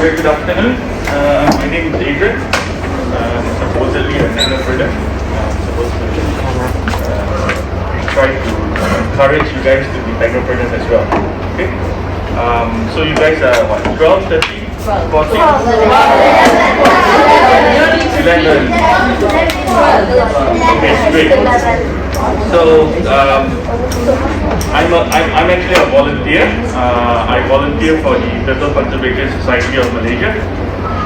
very good afternoon. My name is Adrian. Supposedly a nanopreneur. Supposed to try to encourage you guys to be technopreneurs as well. Okay. So you guys are what? 12, 13, 14? 11. Okay, great. So I'm actually a volunteer. I volunteer for the Turtle Conservation Society of Malaysia.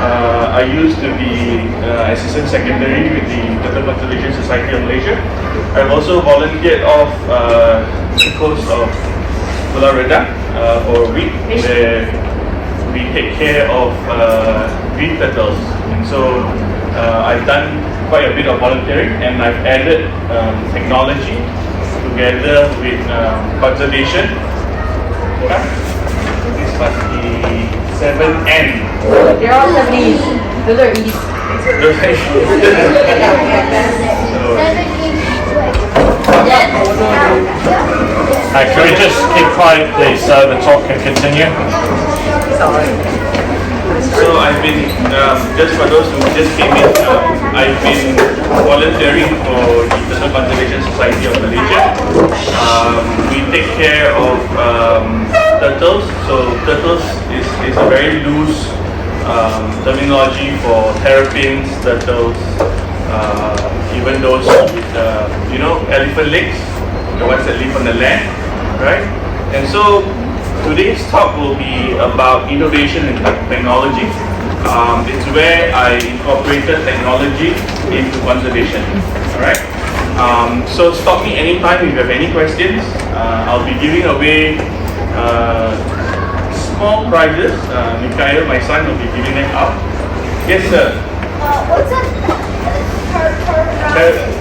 I used to be assistant secretary with the Turtle Conservation Society of Malaysia. I've also volunteered off the coast of Pulau Redang for a week, where we take care of reef turtles. And so I've done quite a bit of volunteering, and I've added technology together with conservation. This was the 7N. They're all 70s. Those are E's. Can we just keep quiet, please, so the talk can continue? So I've been, just for those who just came in, I've been volunteering for the Turtle Conservation Society of Malaysia. We take care of turtles. So turtles is a very loose terminology for terrapins, turtles, even those with, elephant legs, the ones that live on the land, right? And so today's talk will be about innovation in technology. It's where I incorporated technology into conservation. Alright? So stop me anytime if you have any questions. I'll be giving away small prizes. Mikhail, my son, will be giving them out. Yes, sir. What's that?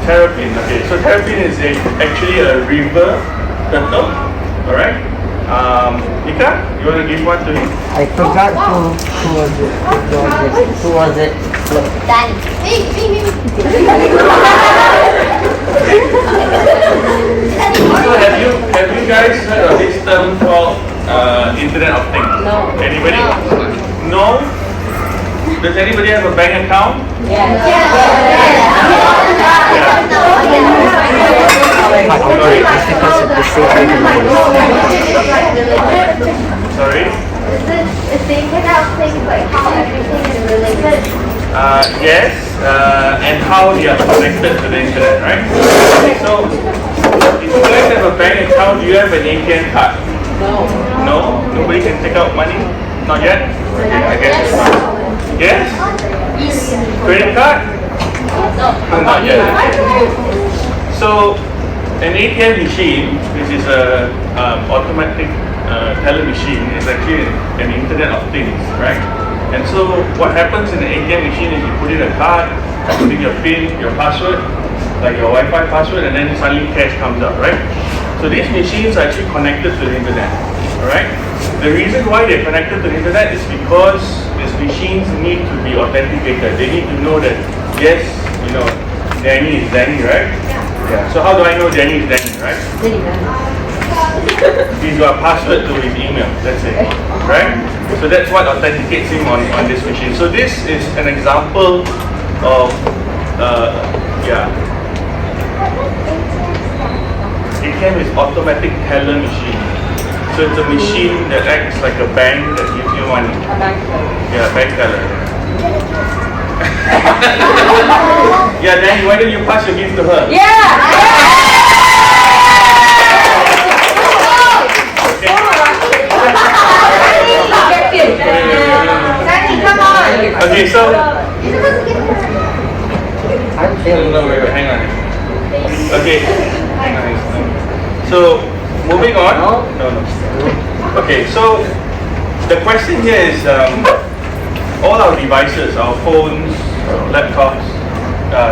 Terrapin. Okay, so terrapin is actually a river turtle. Alright? Ika, you want to give one to him? I forgot who was it. Who was it? Danny. Me. So have you guys heard of this term called Internet of Things? No. Anybody? No? Does anybody have a bank account? Sorry? Is the Internet of Things like how everything is related? Yes, and how they are connected to the internet, right? So, if you guys have a bank account, do you have an ATM card? No? Nobody can take out money? Not yet? Okay, I guess it's not. Yes? Credit card? No, not yet. So, an ATM machine, which is a automatic teller machine, is actually an Internet of Things, right? And so, what happens in the ATM machine is you put in a card, put in your PIN, your password, like your Wi-Fi password, and then suddenly cash comes out, right? So these machines are actually connected to the internet, alright? The reason why they're connected to the internet is because these machines need to be authenticated. They need to know that, yes, Danny is Danny, right? Yeah. So how do I know Danny is Danny, right? He's got a password to his email, let's say, right? So that's what authenticates him on this machine. So this is an example of, ATM is automatic teller machine. So it's a machine that acts like a bank that gives you money. A bank teller. Yeah, bank teller. Yeah, Danny, why don't you pass your gift to her? Okay, so wait, hang on. Okay, hang on. So moving on. No. Okay, so the question here is all our devices, our phones, laptops,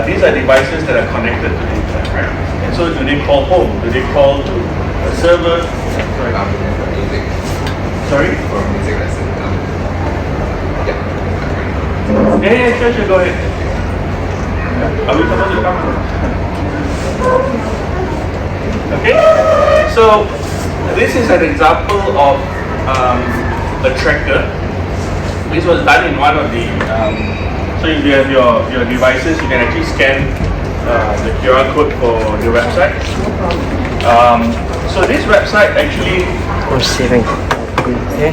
these are devices that are connected to the internet, right? And so do they call home? Do they call to a server? Sorry? For music lesson. Yeah, sure, go ahead. Are we supposed to come? Okay, so this is an example of a tracker This was done in one of the, so if you have your devices, you can actually scan the QR code for the website. So this website actually, I'm saving. Okay.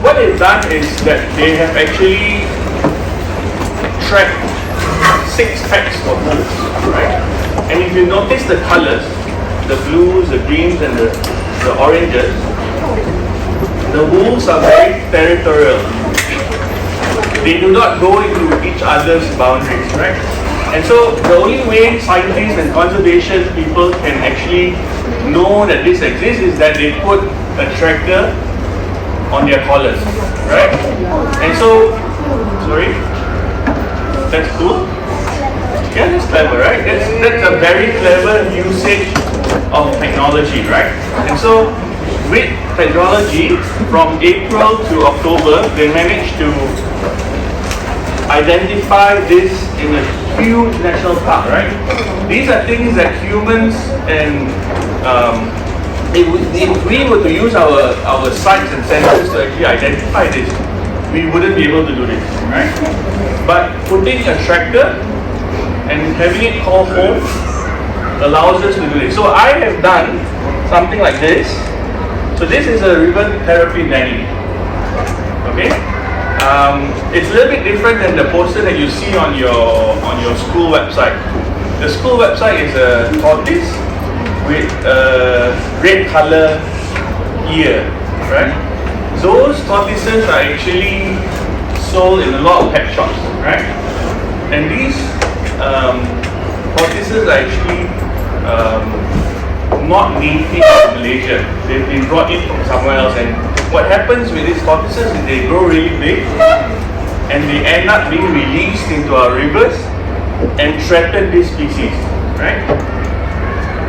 what they've done is that they have actually tracked 6 packs of wolves, right? And if you notice the colors, the blues, the greens, and the oranges, the wolves are very territorial. They do not go into each other's boundaries, right? And so the only way scientists and conservation people can actually know that this exists is that they put a tracker on their collars, right? And so, sorry, that's cool. Yeah, that's clever, right? That's a very clever usage of technology, right? And so with technology, from April to October, they managed to identify this in a huge national park, right? These are things that humans and if we were to use our sights and senses to actually identify this, we wouldn't be able to do this, right? But putting a tracker and having it call home allows us to do this. So I have done something like this. So this is a river Terrapin nanny. Okay? It's a little bit different than the poster that you see on your school website. The school website is a tortoise with a red color ear, right? Those tortoises are actually sold in a lot of pet shops, right? And these tortoises are actually not native to Malaysia. They've been brought in from somewhere else, and what happens with these tortoises is they grow really big and they end up being released into our rivers and threaten this species, right?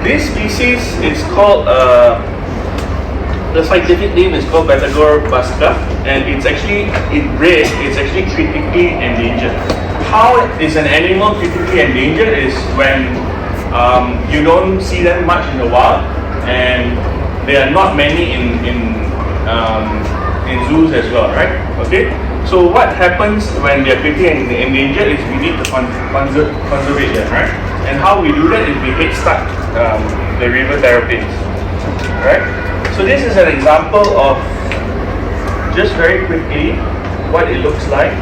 This species is called, the scientific name is called Batagor basca, and it's actually, in red, it's actually critically endangered. How is an animal critically endangered is when you don't see them much in the wild, and there are not many in zoos as well, right? Okay. So what happens when they are critically endangered is we need to conserve them, right? And how we do that is we head start the river terrapins, right? So this is an example of, just very quickly, what it looks like.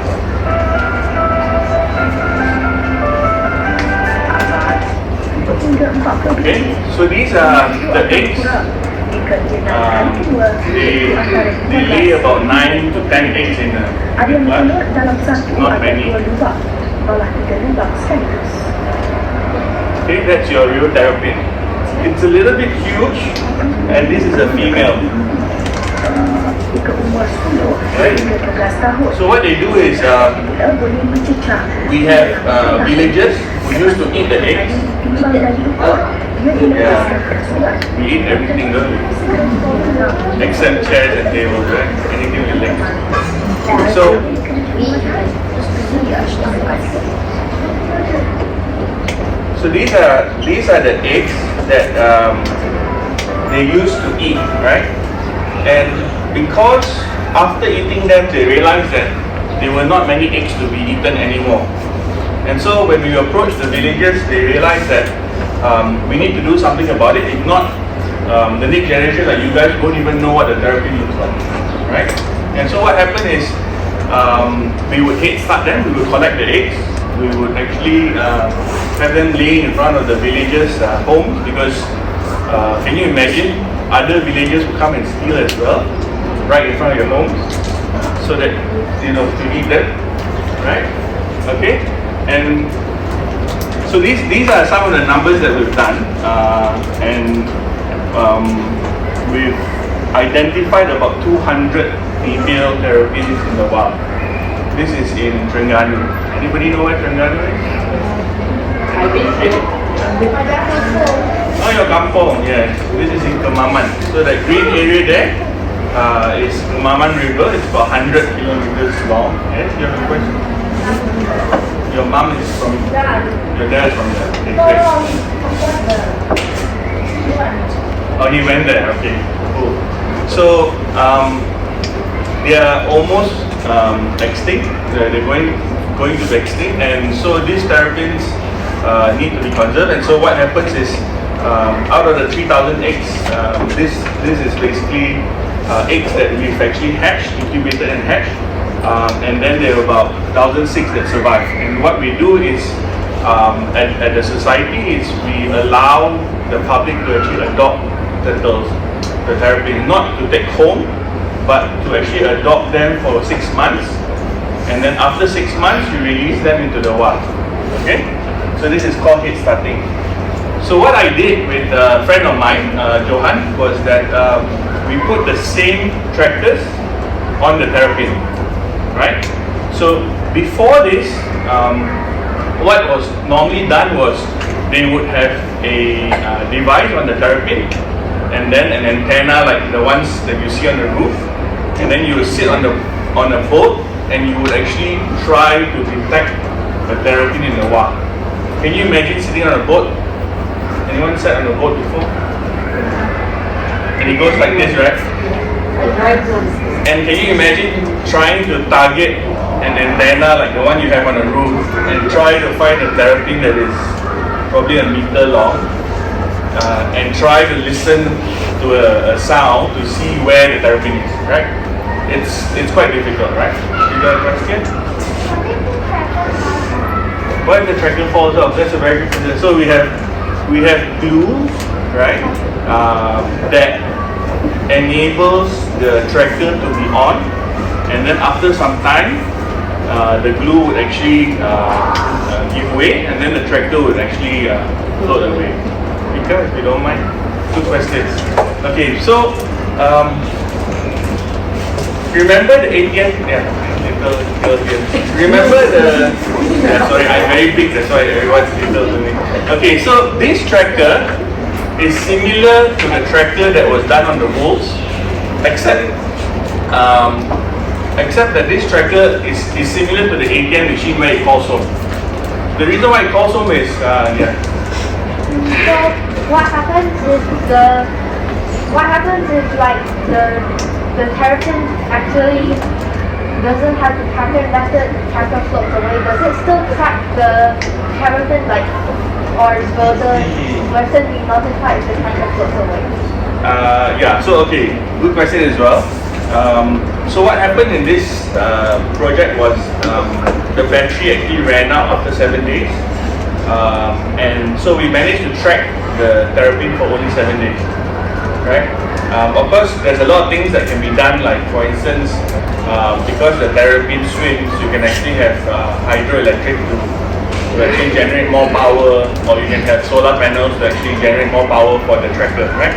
Okay, so these are the eggs. They lay about 9 to 10 eggs in a clutch, not many. Okay, that's your river terrapin. It's a little bit huge, and this is a female. Right? So what they do is, we have villagers who used to eat the eggs. Yeah, we eat everything, don't we? Except chairs and tables, right? Anything with legs. So these are the eggs that they used to eat, right? And because after eating them, they realized that there were not many eggs to be eaten anymore. And so when we approached the villagers, they realized that we need to do something about it. If not, the next generation, like you guys, won't even know what the terrapin looks like, right? And so what happened is, we would head start them, we would collect the eggs, we would actually have them lay in front of the villagers' homes, because can you imagine, other villagers would come and steal as well, right in front of your homes, so that, you know, to eat them, right? Okay? And so these are some of the numbers that we've done, and we've identified about 200 female terrapins in the wild. This is in Terengganu. Anybody know where Terengganu is? Oh, your kampung, yes. This is in Kemaman. So the green area there is Kemaman River. It's about 100 kilometers long. Yes, you have a question? Your mom is from, your dad is from there. Okay, great. Oh, he went there. Okay, cool. So there are almost extinct. They're going to be extinct, and so these terrapins need to be conserved. And so what happens is, out of the 3,000 eggs, this is basically eggs that we've actually hatched, incubated and hatched, and then there are about 1,006 that survive. And what we do is, at the society, is we allow the public to actually adopt turtles, the terrapin, not to take home, but to actually adopt them for 6 months, and then after 6 months you release them into the wild. Okay, so this is called head starting. So what I did with a friend of mine, Johan, was that we put the same tractors on the Terrapin, right? So before this, what was normally done was they would have a device on the Terrapin, and then an antenna like the ones that you see on the roof, and then you would sit on a boat, and you would actually try to detect the Terrapin in the wild. Can you imagine sitting on a boat? Anyone sat on a boat before? And it goes like this, right? And can you imagine trying to target an antenna like the one you have on the roof and try to find a terrapin that is probably a meter long, and try to listen to a sound to see where the terrapin is, right? It's quite difficult, right? You got a question? What if the tractor falls off? That's a very good question. So we have glue, right, that enables the tractor to be on, and then after some time the glue would actually give way, and then the tractor would actually float away. Because, if you don't mind, 2 questions. Okay, so remember the 80th? Remember the? Sorry, I'm very big. That's why everyone's little to me. Okay, so this tractor is similar to the tractor that was done on the wolves, except that this tractor is similar to the ATM machine where it calls home. The reason why it calls home is yeah. So what happens is like the terrapin actually doesn't have the tractor, that's the tractor floats away. Does it still track the terrapin, like, or further be notified if the tractor floats away? Yeah, so okay, good question as well. So what happened in this project was the battery actually ran out after 7 days, and so we managed to track the terrapin for only 7 days, right? Of course, there's a lot of things that can be done, like for instance, because the terrapin swims, you can actually have hydroelectric to actually generate more power, or you can have solar panels to actually generate more power for the tractor, right?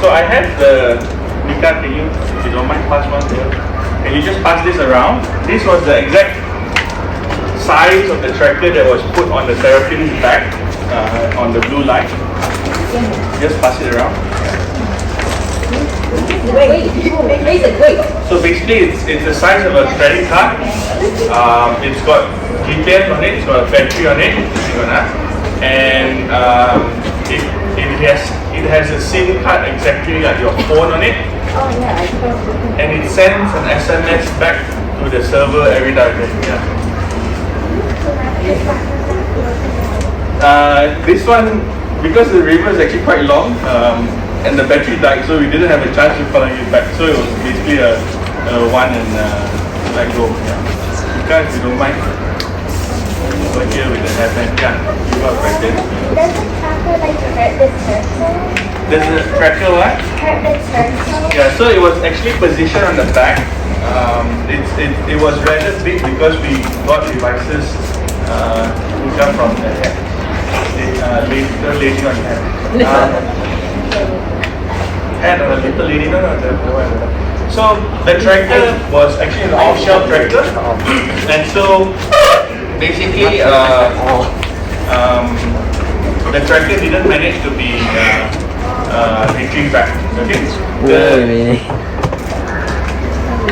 So I have the Mika, can you, if you don't mind, pass one to her? Can you just pass this around? This was the exact size of the tractor that was put on the terrapin's back on the blue line. Just pass it around. So basically, it's the size of a credit card. It's got GPS on it. It's got a battery on it, and it has a SIM card exactly like your phone on it. And it sends an SMS back to the server every time. Yeah. This one, because the river is actually quite long, and the battery died, so we didn't have a chance to follow it back. So it was basically a one and let go. Yeah. Guys, if you don't mind, over here with the hairband. Yeah, you got right there. Does the tractor like hurt the turtle? Does the tractor what? Hurt the turtle? Yeah, so it was actually positioned on the back. It was rather big because we got devices to come from the head. Little lady on the head. Head on a little lady, no. So the tractor was actually an off-shelf tractor, and so basically the tractor didn't manage to be retrieved back. Okay.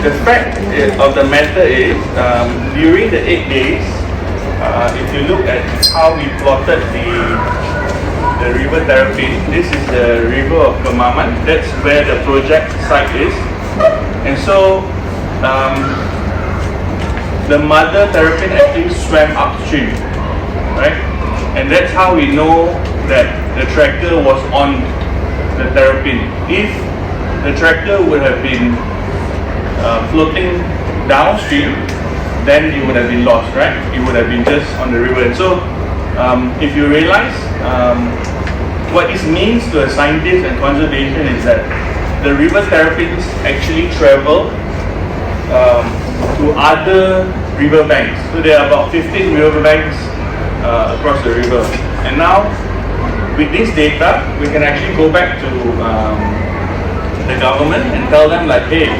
The fact of the matter is, during the 8 days, if you look at how we plotted the river Terrapin, this is the river of Kemaman. That's where the project site is. And so the mother terrapin actually swam upstream, right? And that's how we know that the tractor was on the terrapin. If the tractor would have been floating downstream, then it would have been lost, right? It would have been just on the river. And so, if you realize, what this means to a scientist and conservation is that the river terrapins actually travel to other river banks. So there are about 15 river banks across the river. And now, with this data, we can actually go back to the government and tell them like, hey,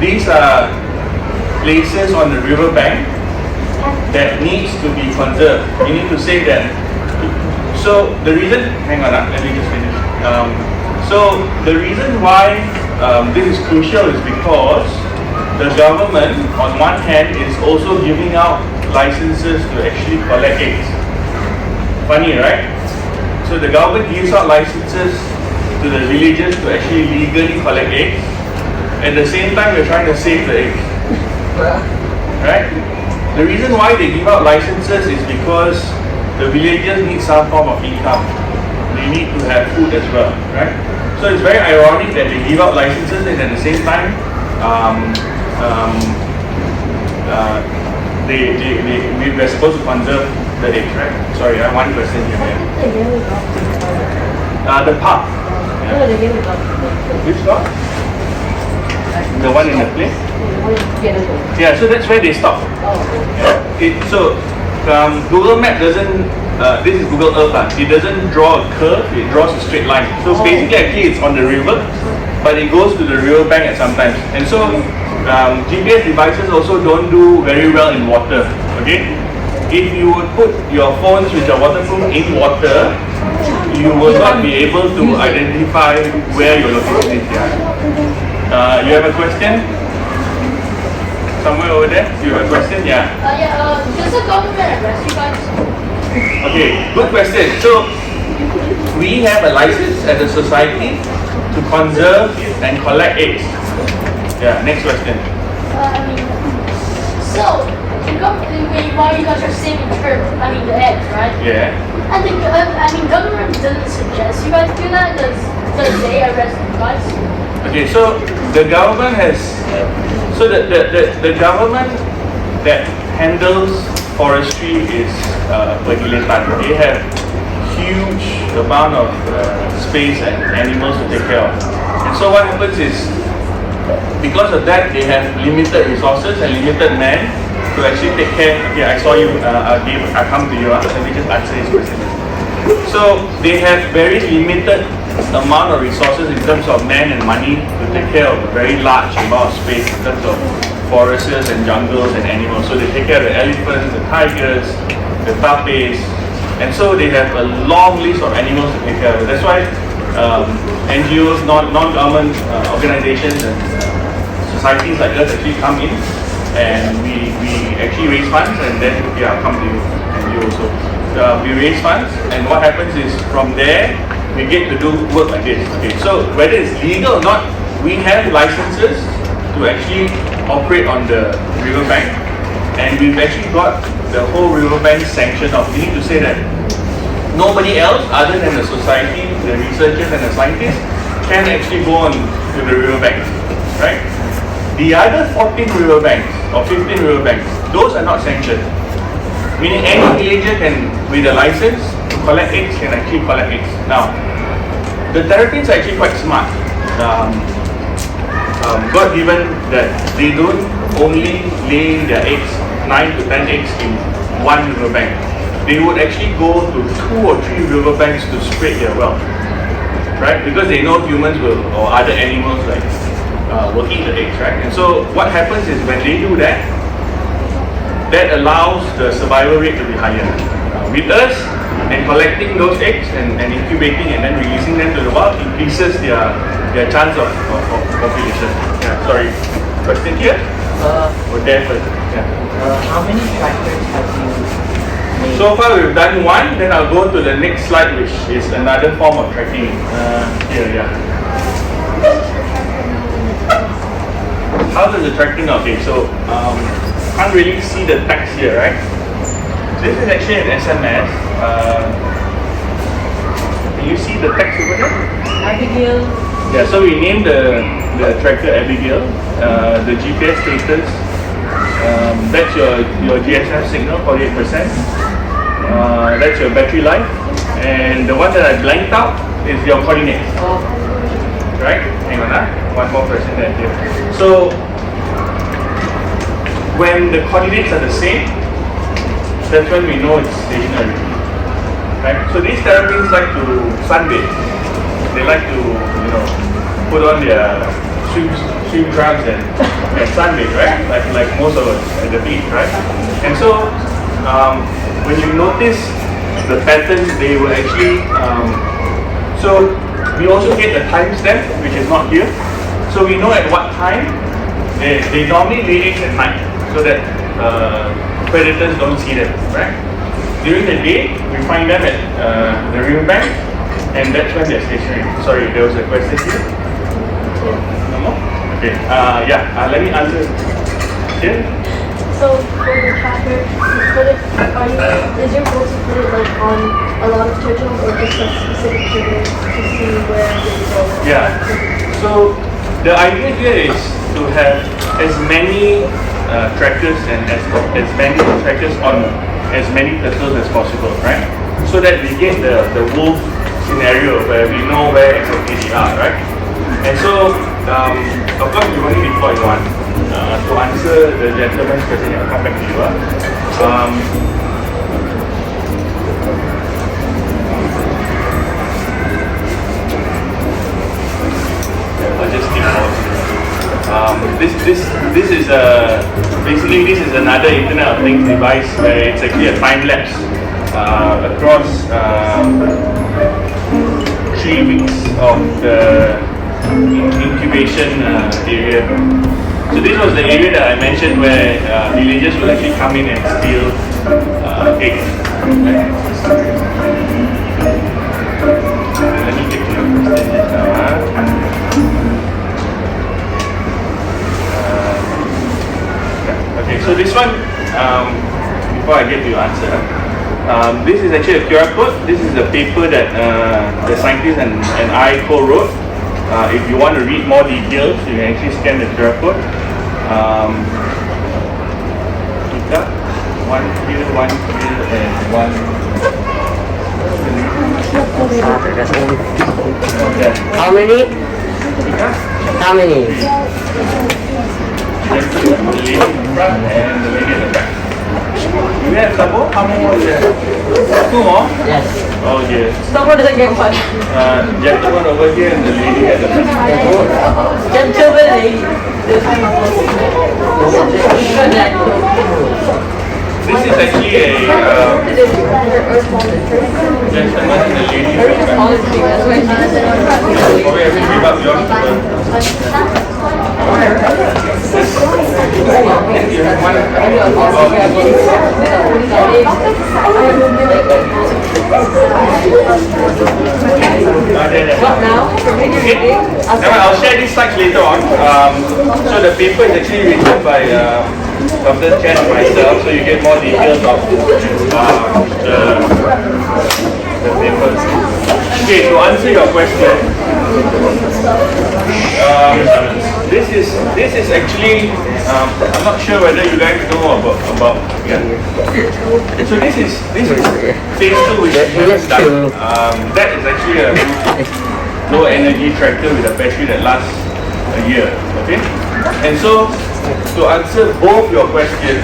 these are places on the river bank that needs to be conserved. You need to say that. So the reason, hang on, let me just finish. So the reason why this is crucial is because the government, on one hand, is also giving out licenses to actually collect eggs. Funny, right? So the government gives out licenses to the villagers to actually legally collect eggs. At the same time, we're trying to save the eggs. Right? The reason why they give out licenses is because the villagers need some form of income. They need to have food as well, right? So it's very ironic that they give out licenses and at the same time, we're supposed to conserve the eggs, right? Sorry, I have one question here. The park. Which dog? The one in the place? Yeah, so that's where they stop. Google Map doesn't, this is Google Earth, it doesn't draw a curve, it draws a straight line. So basically actually it's on the river, but it goes to the river bank at sometimes. And so GPS devices also don't do very well in water, okay? If you would put your phones which are waterproof in water, you will not be able to identify where your location is. You have a question? Somewhere over there? You have a question? Yeah. Does the government arrest you guys? Okay, good question. So, we have a license as a society to conserve and collect eggs. Yeah, next question. So, while you guys are saving the eggs, right? Yeah. And government doesn't suggest you guys do that. Does they arrest you guys? Okay, so the government has, so the government that handles forestry is Pergilatan. They have huge amount of space and animals to take care of. And so what happens is, because of that, they have limited resources and limited men to actually take care. Okay, I saw you, I come to you, let me just answer this question. So they have very limited amount of resources in terms of men and money to take care of a very large amount of space in terms of forests and jungles and animals. So they take care of the elephants, the tigers, the tapes, and so they have a long list of animals to take care of. That's why NGOs, non-government organizations and societies like us actually come in and we actually raise funds and then come to you and you also. We raise funds and what happens is from there we get to do work like this. Okay, so whether it's legal or not, we have licenses to actually operate on the riverbank, and we've actually got the whole riverbank sanctioned off. We need to say that nobody else other than the society, the researchers and the scientists can actually go on to the riverbank, right? The other 14 riverbanks or 15 riverbanks, those are not sanctioned. Meaning any villager can, with a license to collect eggs, can actually collect eggs. Now, the terrapins are actually quite smart. God given that they don't only lay their eggs, 9 to 10 eggs in one riverbank. They would actually go to 2 or 3 riverbanks to spread their wealth, right? Because they know humans will, or other animals like, will eat the eggs, right? And so what happens is when they do that, that allows the survival rate to be higher. With us, and collecting those eggs and incubating and then releasing them to the wild increases their chance of population. Yeah, sorry. Question here? Or there first? Yeah. How many tractors have you made? So far we've done one, then I'll go to the next slide which is another form of tracking. Here, yeah. How does the tracking? Okay, so can't really see the text here, right? This is actually an SMS. Can you see the text over there? Abigail. Yeah, so we named the tractor Abigail, the GPS status, that's your GSM signal, 48%. That's your battery life, and the one that I blanked out is your coordinates. Right? Hang on, one more person there here. So when the coordinates are the same, that's when we know it's stationary. Right? So these Terrapins like to sunbathe. They like to, put on their swim trunks and sunbathe, right? Like most of us at the beach, right? And so when you notice the patterns, they will actually. So we also get the timestamp, which is not here. So we know at what time they normally lay eggs at night, so that predators don't see them, right? During the day, we find them at the riverbank, and that's when they're stationary. Sorry, there was a question here. No more? Okay. Let me answer. Here. So for the tracker, is your goal to put it like on a lot of turtles or just a specific turtle to see where they go? Yeah. So the idea here is to have as many trackers and as many trackers on as many turtles as possible, right? So that we get the wolf scenario where we know where exactly they are, right? And so, of course, we only deploy one. To answer the gentleman's question, I'll come back to you. I'll just keep pausing. This is basically this is another Internet of Things device where it's actually a time lapse across 3 weeks of the incubation area. So this was the area that I mentioned where villagers will actually come in and steal eggs. Let me get to your question just now. Okay, so this one, before I get to your answer, this is actually a QR code. This is the paper that the scientists and I co-wrote. If you want to read more details, you can actually scan the QR code. One here, and one. How many? How many? The lady in front and the lady in the back. You have some more? How many more is there? 2 more? Yes. Oh yes. Someone doesn't get one. Gentleman over here and the lady at the back. Gentleman lady. This is actually a gentleman and a lady at the back. Probably have to give up yours to her. You have one. What now? Okay. Now I'll share these slides later on. So the paper is actually written by Dr. Chen and myself, so you get more details of the papers. Okay, to answer your question, this is actually I'm not sure whether you guys know about yeah. So this is phase 2 which we have done. That is actually a low energy tractor with a battery that lasts a year. Okay, and so to answer both your questions.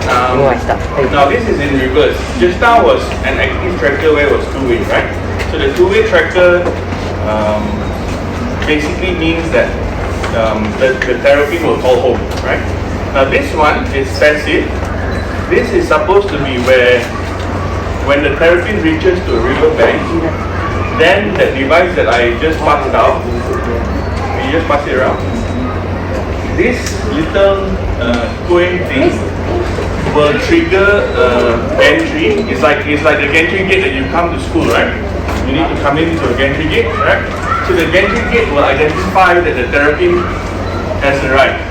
Now this is in reverse. Just now was an active tracker where it was two-way, right? So the two-way tracker basically means that the Terrapin will call home, right? Now this one is passive. This is supposed to be where when the Terrapin reaches to a riverbank, then the device that I just passed out, you just pass it around. This little coin thing will trigger gantry. It's like the gantry gate that you come to school, right? You need to come into a gantry gate, right? So the gantry gate will identify that the Terrapin has arrived,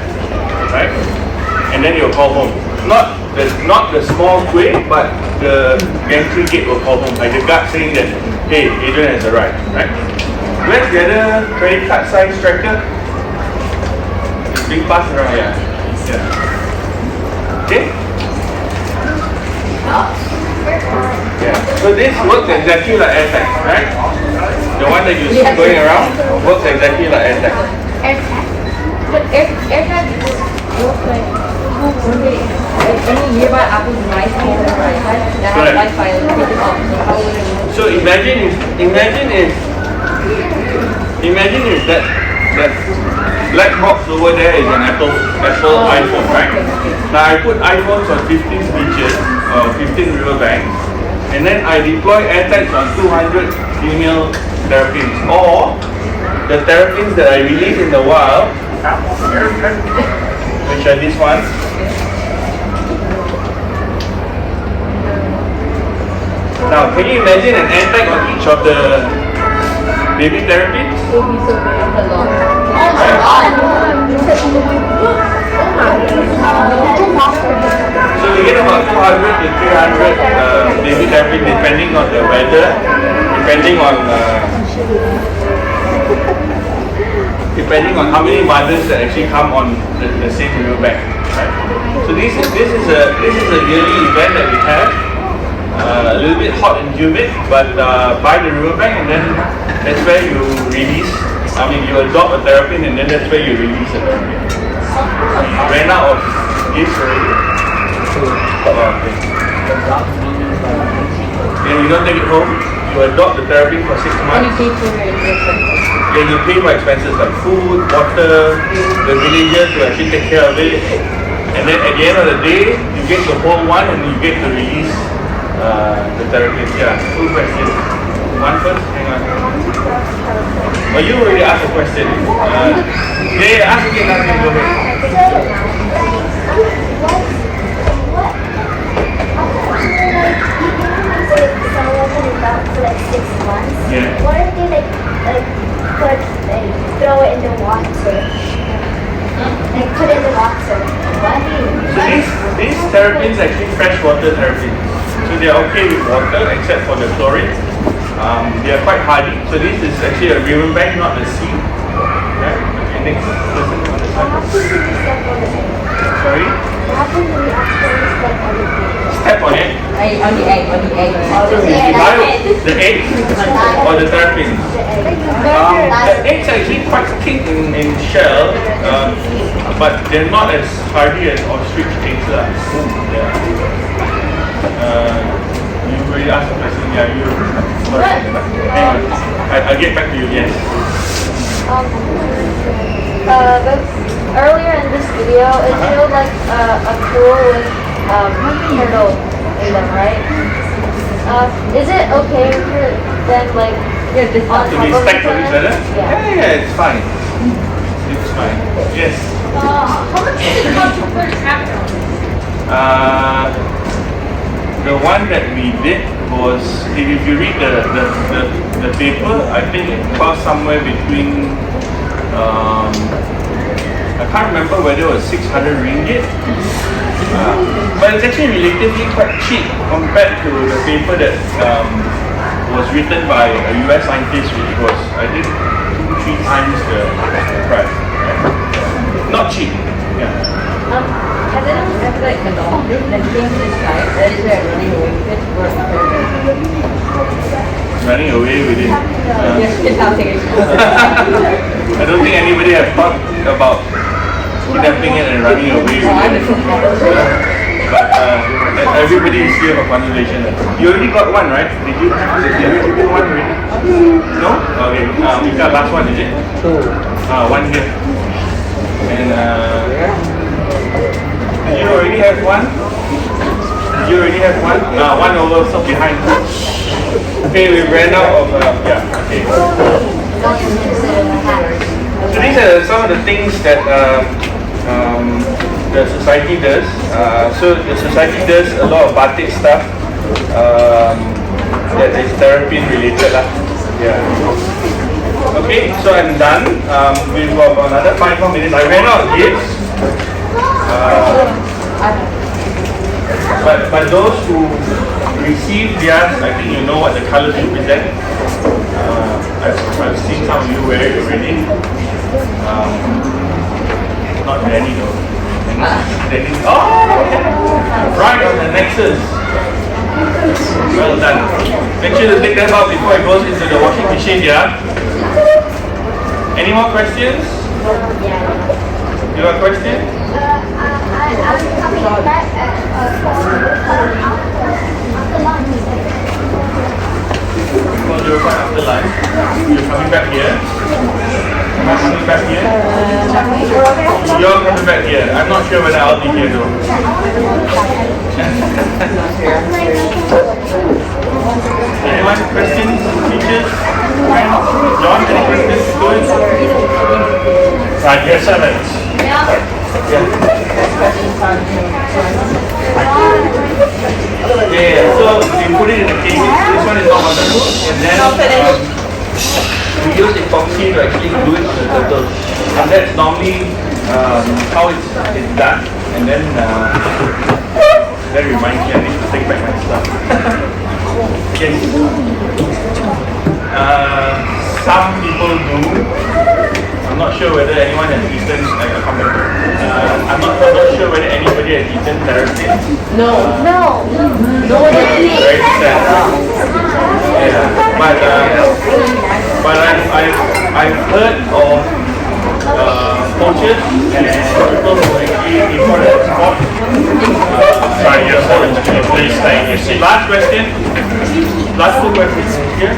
right? And then you'll call home. Not the small quay, but the gantry gate will call home. Like the guard saying that, hey, Adrian has arrived, right? Where's the other credit card size tracker? It's being passed around, yeah. Okay? Yeah. So this works exactly like AirTag, right? The one that you see going around works exactly like AirTag. But AirTag works like Any nearby Apple device that has Wi-Fi taken off. So how would it work? So imagine if that black box over there is an Apple iPhone, right? Now I put iPhones on 15 speeches or 15 riverbanks, and then I deploy AirTags on 200 female terrapins, or the terrapins that I release in the wild, which are these ones. Now, can you imagine an AirTag on each of the baby terrapins? It would be so big. That's a lot. So we get about 200 to 300 baby terrapin depending on the weather, depending on how many mothers that actually come on the same riverbank. Right? So this is a yearly event that we have. A little bit hot and humid, but by the riverbank, and then that's where you release. I mean, you adopt a terrapin, and then that's where you release a terrapin. Ran out of gifts already. Okay. And you don't take it home. You adopt the terrapin for 6 And you months. pay for it in expenses. Then you pay for expenses like food, water, the villagers to actually take care of it. And then at the end of the day, you get the whole one, and you get to release the terrapin. Yeah, 2 questions. One first, hang on. Oh, you already asked a question. Ask again, go ahead. For like 6 months. Yeah. What if they throw it in the water? Like put it in the water. What? So these terrapins are actually freshwater terrapins. So they are okay with water except for the chlorine. They are quite hardy. So this is actually a riverbank, not the sea. Right? Okay, next person on the What side. happens if we step on it? Sorry? What happens if we actually step on it? Step on it. On the egg. The egg or the terrapins. The eggs are actually quite thick in shell, but they're not as hardy as ostrich eggs. Yeah. You already asked the question. Yeah, you. Sorry. Hang on. I'll get back to you. Yes. Earlier in this video, it showed like a pool with turtle in them, right? Is it okay for them like on To top be of stacked on each other? Yeah. Yeah, it's fine. It's fine. Yes. How much did it cost to first happen? The one that we did was, if you read the paper, I think it cost somewhere between, I can't remember whether it was 600 ringgit. But it's actually relatively quite cheap compared to the paper that was written by a US scientist, which was, I think, 2-3 times the price. Yeah. Not cheap. Yeah. Has anyone ever like a dog that came to this side that is like running away with it or Running away with it. yes, it's out there. I don't think anybody has thought about kidnapping it and running away with it. But everybody is here for conservation. You already got one, right? Did you get one already? No? Okay. We got last one, is it? One here. And did you already have one? Did you already have one? One over so behind. Okay, we ran out of yeah. Okay. So these are some of the things that the society does. So the society does a lot of batik stuff that is terrapin related lah. Yeah. Okay, so I'm done. We've got another 5 more minutes. I ran out of gifts. But those who receive theirs, I think you know what the colors represent. I've seen some of you wear it already. Not many though. Oh! Right on the Nexus. Well done. Make sure to take them out before it goes into the washing machine, yeah? Any more questions? You have a question? I'm coming back Well, you're fine after lunch. You're coming back here. Am I coming back here? You're coming back here. I'm not sure whether I'll be here though. Anyone? Questions? Teachers? Friends? John, any questions? Good? Right, year 7s. Yeah, so we put it in the case. This one is not waterproof, and then we use epoxy to actually glue it to the turtle. And that's normally how it's done. And then that reminds me, I need to take back my stuff. Yes. Some people do. I'm not sure whether anyone has eaten. I'm not sure whether anybody has eaten terrapin. No. No one has eaten. Very sad. Yeah, but I've heard of poachers and people who actually import and export. Sorry, year 7s, can you please stay in your seat? Last question. Last 2 questions here.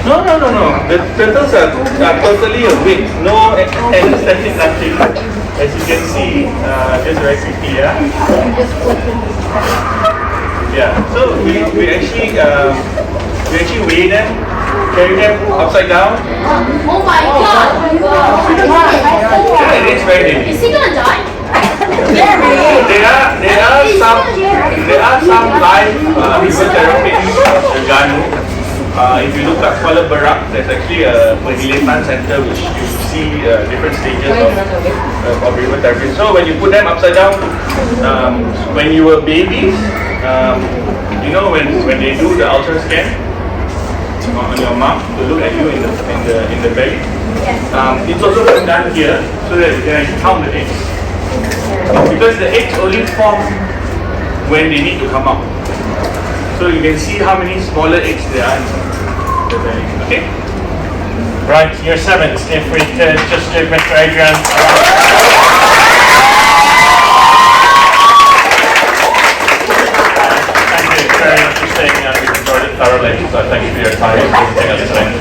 No. The turtles are totally awake. No anesthetic, nothing. As you can see, just very quickly, yeah. Yeah. So we actually weigh them, carry them upside down. Oh my god! Yeah, it is very heavy. Is he gonna die? There are some live river terrapins, the Ganu. If you look at Kuala Berak, there's actually a penglihatan center which you see different stages of river terrapins. So when you put them upside down, when you were babies, you know when they do the ultra scan on your mouth to look at you in the belly, it's also been done here so that you can count the eggs. Because the eggs only form when they need to come out. So you can see how many smaller eggs there are in the belly. Okay? Right, year 7s, if we could just give Mr. Adrian a Thank you, it's very interesting and we've enjoyed it thoroughly, so thank you for your time and visiting us today.